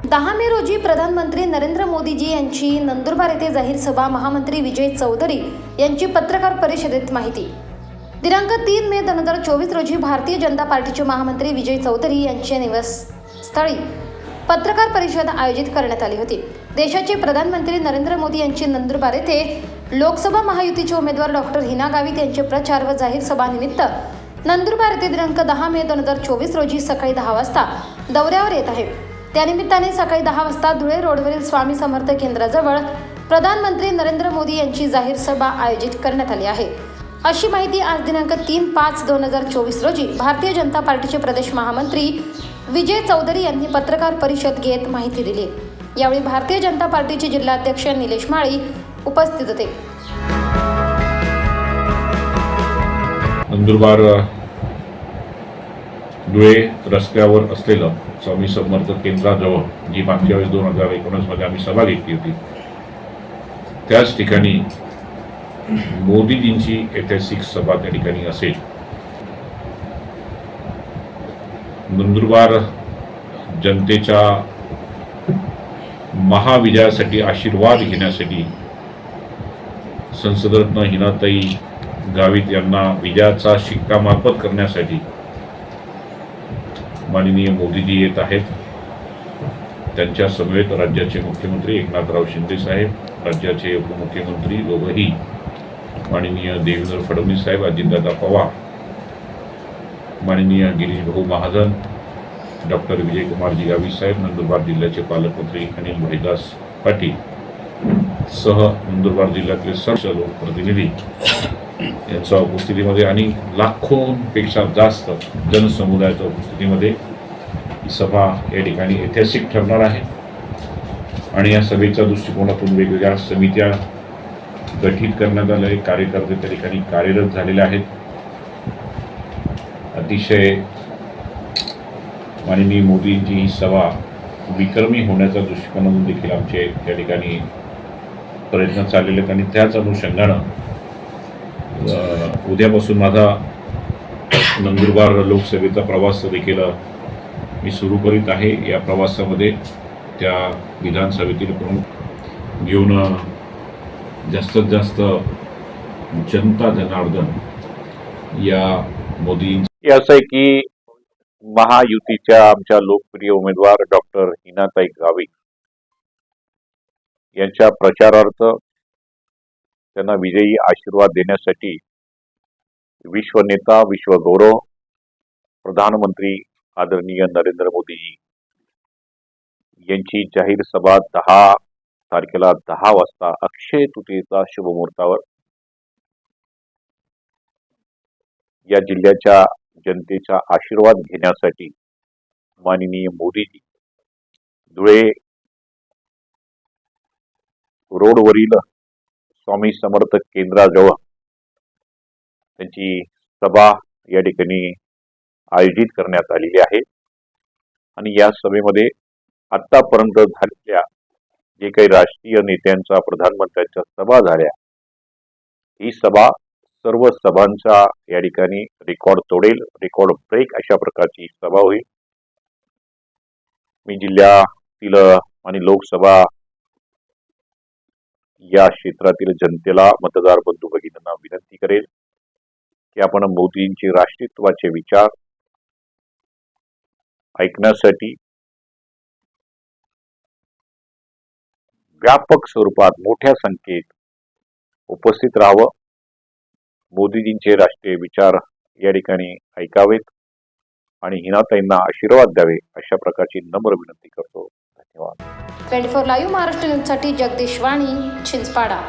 10 मे रोजी प्रधानमंत्री नरेंद्र मोदीजी यांची नंदुरबार येथे जाहीर सभा, महामंत्री विजय चौधरी यांची पत्रकार परिषदेत माहिती। दिनांक 3 मे 2024 रोजी भारतीय जनता पार्टीचे महामंत्री विजय चौधरी यांच्या निवासस्थळी पत्रकार परिषद आयोजित करण्यात आली होती। देशाचे प्रधानमंत्री नरेंद्र मोदी यांची नंदुरबार येथे लोकसभा महायुतीचे उमेदवार डॉक्टर हिना गावित यांचे प्रचार व जाहीर सभानिमित्त नंदुरबार येथे दिनांक 10 मे 2024 रोजी सकाळी 10 वाजता दौऱ्यावर येत आहे। त्यानिमित्ताने सकाळी 10 वाजता धुळे रोडवरील स्वामी समर्थ केंद्राजवळ प्रधानमंत्री नरेंद्र मोदी यांची जाहीर सभा आयोजित करण्यात आली आहे, अशी माहिती आज दिनांक 3/5/2024 रोजी भारतीय जनता पार्टीचे प्रदेश महामंत्री विजय चौधरी यांनी पत्रकार परिषद घेत माहिती दिली। यावेळी भारतीय जनता पार्टीचे जिल्हाध्यक्ष निलेश माळी उपस्थित होते। नंदुरबार धुळे रस्त्यावर असलेलं स्वामी समर्थ केंद्राजवळ जी मागच्या वेळेस 2019 मध्ये आम्ही सभा घेतली होती, त्याच ठिकाणी मोदीजींची ऐतिहासिक सभा त्या ठिकाणी असेल। नंदुरबार जनतेच्या महाविजयासाठी आशीर्वाद घेण्यासाठी संसदरत्न हिनाताई गावित यांना विजयाचा शिक्कामार्फत करण्यासाठी माननीय मोदीजी येत आहेत। त्यांच्या समवेत राज्याचे मुख्यमंत्री एकनाथराव शिंदे साहेब, राज्याचे उपमुख्यमंत्री दोघंही माननीय देवेंद्र फडणवीस साहेब, अजितदादा पवार, माननीय गिरीश भाऊ महाजन, डॉक्टर विजयकुमारजी गावित साहेब, नंदुरबार जिल्ह्याचे पालकमंत्री अनिल भाईदास पाटील सह नंदुरबार जिल्ह्यातले सर्व लोकप्रतिनिधी यांच्या उपस्थितीमध्ये आणि लाखोंपेक्षा जास्त जनसमुदायाच्या उपस्थितीमध्ये ही सभा या ठिकाणी ऐतिहासिक ठरणार आहे। आणि या सभेच्या दृष्टिकोनातून वेगवेगळ्या समित्या गठीत करण्यात आल्या, कार्यकर्ते त्या ठिकाणी कार्यरत झालेले आहेत। अतिशय माननीय मोदींची ही सभा विक्रमी होण्याच्या दृष्टिकोनातून देखील आमचे त्या ठिकाणी प्रयत्न चाललेले आहेत आणि त्याच अनुषंगानं उद्यापासून माझा नंदुरबार लोकसभेचा प्रवास देखील मी सुरू करीत आहे। या प्रवासामध्ये त्या विधानसभेतील प्रमुख घेऊन जास्तीत जास्त जनता जनार्दन या मोदी असं आहे की महायुतीच्या आमच्या लोकप्रिय उमेदवार डॉक्टर हिनाताई गावित यांच्या प्रचारार्थ त्यांना विजयी आशीर्वाद देण्यासाठी विश्वनेता, विश्वगौरव प्रधानमंत्री आदरणीय नरेंद्र मोदीजी यांची जाहीर सभा 10 तारखेला 10 वाजता अक्षय तृतीयेचा शुभमुहूर्तावर या जिल्ह्याच्या जनतेचा आशीर्वाद घेण्यासाठी माननीय मोदीजी धुळे रोडवरील स्वामी समर्थ केंद्राजवळ त्यांची सभा या ठिकाणी आयोजित करण्यात आलेली आहे। आणि या सभेमध्ये आतापर्यंत झालेल्या जे काही राष्ट्रीय नेत्यांचा, प्रधानमंत्र्यांच्या सभा झाल्या, ही सभा सर्व सभांचा या ठिकाणी रेकॉर्ड तोडेल, रेकॉर्ड ब्रेक अशा प्रकारची सभा होईल। मी जिल्ह्यातील आणि लोकसभा या क्षेत्रातील जनतेला, मतदार बंधू भगिनींना विनंती करेल की आपण मोदींचे राष्ट्रीयत्वाचे विचार ऐकण्यासाठी व्यापक स्वरूपात मोठ्या संख्येत उपस्थित राहावं, मोदीजींचे राष्ट्रीय विचार या ठिकाणी ऐकावेत आणि हिनाताईंना आशीर्वाद द्यावे अशा प्रकारची नम्र विनंती करतो। धन्यवाद। 24 लाईव्ह महाराष्ट्र न्यूजसाठी जगदीश वाणी, चिंचपाडा।